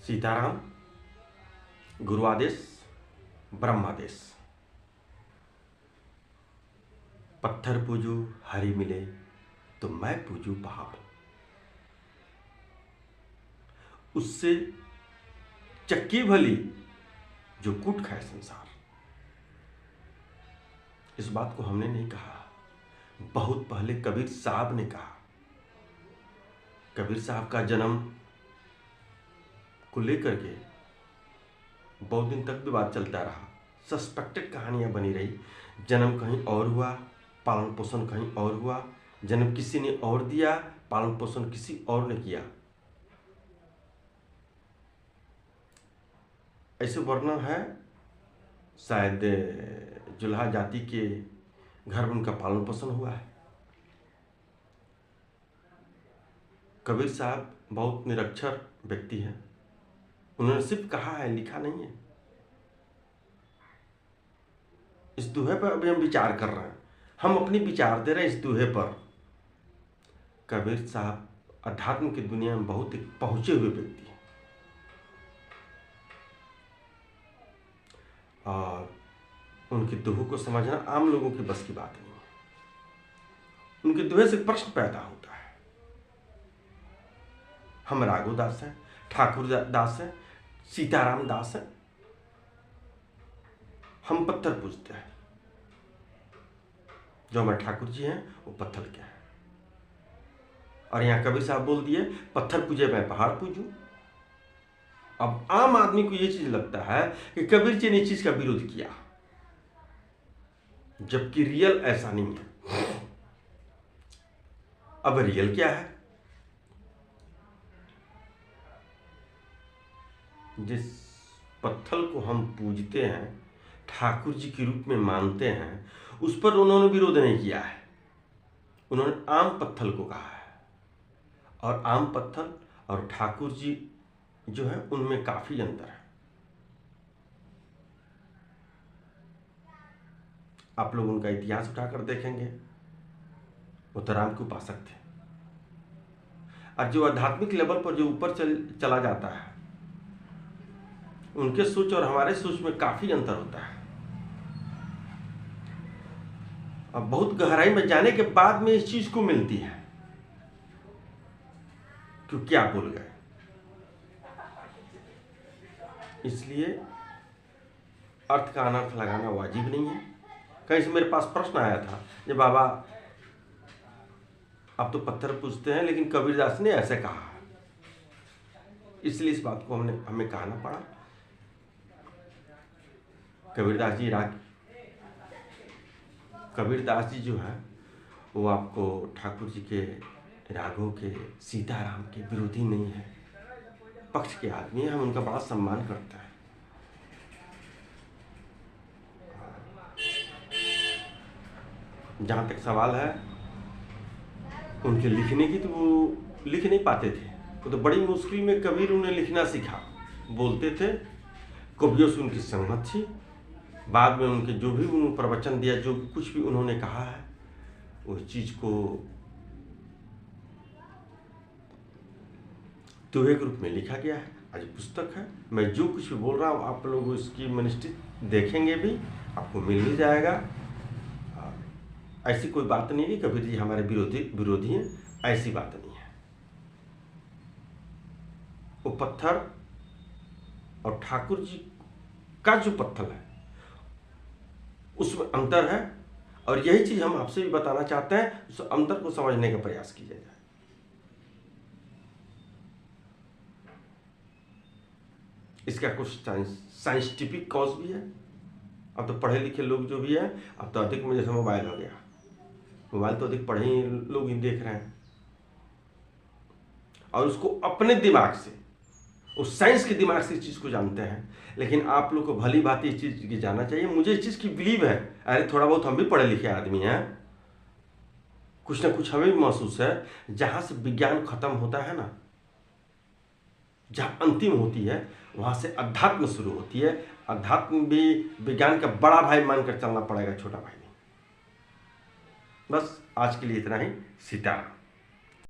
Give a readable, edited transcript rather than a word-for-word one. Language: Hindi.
सीताराम, गुरुआदेश ब्रह्मादेश। पत्थर पूजू हरि मिले तो मैं पूजू पहाड़। उससे चक्की भली जो कूट खाए संसार। इस बात को हमने नहीं कहा, बहुत पहले कबीर साहब ने कहा। कबीर साहब का जन्म को लेकर के बहुत दिन तक विवाद चलता रहा, सस्पेक्टेड कहानियां बनी रही। जन्म कहीं और हुआ, पालन पोषण कहीं और हुआ, जन्म किसी ने और दिया, पालन पोषण किसी और ने किया। ऐसे वर्णन है, शायद जुल्हा जाति के घर में उनका पालन पोषण हुआ है। कबीर साहब बहुत निरक्षर व्यक्ति हैं। उन्होंने सिर्फ कहा है, लिखा नहीं है। इस दोहे पर अभी हम विचार कर रहे हैं, हम अपनी विचार दे रहे हैं इस दोहे पर। कबीर साहब अध्यात्म की दुनिया में बहुत ही पहुंचे हुए व्यक्ति हैं और उनके दोहों को समझना आम लोगों की बस की बात नहीं है। उनके दोहे से प्रश्न पैदा होता है। हम राघो दास हैं, ठाकुर दास हैं, सीताराम दास हैं। हम पत्थर पूजते हैं। जो हमारे ठाकुर जी हैं वो पत्थर के हैं। और यहां कबीर साहब बोल दिए, पत्थर पूजे मैं पहाड़ पूजू। अब आम आदमी को यह चीज लगता है कि कबीर जी ने इस चीज का विरोध किया, जबकि रियल ऐसा नहीं है। अब रियल क्या है? जिस पत्थर को हम पूजते हैं, ठाकुर जी के रूप में मानते हैं, उस पर उन्होंने विरोध नहीं किया है। उन्होंने आम पत्थर को कहा है। और आम पत्थर और ठाकुर जी जो है उनमें काफी अंतर है। आप लोग उनका इतिहास उठाकर देखेंगे, वो तो राम के उपासक थे। और जो आध्यात्मिक लेवल पर जो ऊपर चला जाता है, उनके सोच और हमारे सोच में काफी अंतर होता है। अब बहुत गहराई में जाने के बाद में इस चीज को मिलती है कि क्या बोल गए। इसलिए अर्थ का अनर्थ लगाना वाजिब नहीं है। कहीं से मेरे पास प्रश्न आया था, जब बाबा आप तो पत्थर पूजते हैं, लेकिन कबीरदास ने ऐसे कहा, इसलिए इस बात को हमें कहना पड़ा। कबीरदास जी जो है वो आपको ठाकुर जी के, राघव के, सीताराम के विरोधी नहीं है, पक्ष के आदमी है। हम उनका बड़ा सम्मान करते हैं। जहाँ तक सवाल है उनके लिखने की, तो वो लिख नहीं पाते थे। वो तो बड़ी मुश्किल में कबीर उन्हें लिखना सीखा। बोलते थे, कवियों से उनकी संगत थी। बाद में उनके जो भी उन्होंने प्रवचन दिया, जो कुछ भी उन्होंने कहा है, उस चीज को दोहे के रूप में लिखा गया है। आज पुस्तक है। मैं जो कुछ भी बोल रहा हूँ, आप लोग इसकी मनिस्ट्री देखेंगे भी, आपको मिल भी जाएगा। ऐसी कोई बात नहीं है कबीर जी हमारे विरोधी हैं, ऐसी बात नहीं है। वो पत्थर और ठाकुर जी का जो पत्थर है उसमें अंतर है। और यही चीज हम आपसे भी बताना चाहते हैं, उस अंतर को समझने का प्रयास कीजिए जाए। इसका कुछ साइंटिफिक कॉज भी है। अब तो पढ़े लिखे लोग जो भी है, अब तो अधिक में जैसे मोबाइल हो गया, मोबाइल तो अधिक पढ़े लोग ही देख रहे हैं और उसको अपने दिमाग से, उस साइंस के दिमाग से इस चीज को जानते हैं। लेकिन आप लोग को भली भांति इस चीज की जानना चाहिए। मुझे इस चीज की बिलीव है, अरे थोड़ा बहुत हम भी पढ़े लिखे आदमी हैं, कुछ ना कुछ हमें भी महसूस है। जहां से विज्ञान खत्म होता है ना, जहां अंतिम होती है, वहां से अध्यात्म शुरू होती है। अध्यात्म भी विज्ञान का बड़ा भाई मानकर चलना पड़ेगा, छोटा भाई नहीं। बस आज के लिए इतना ही। सीताराम।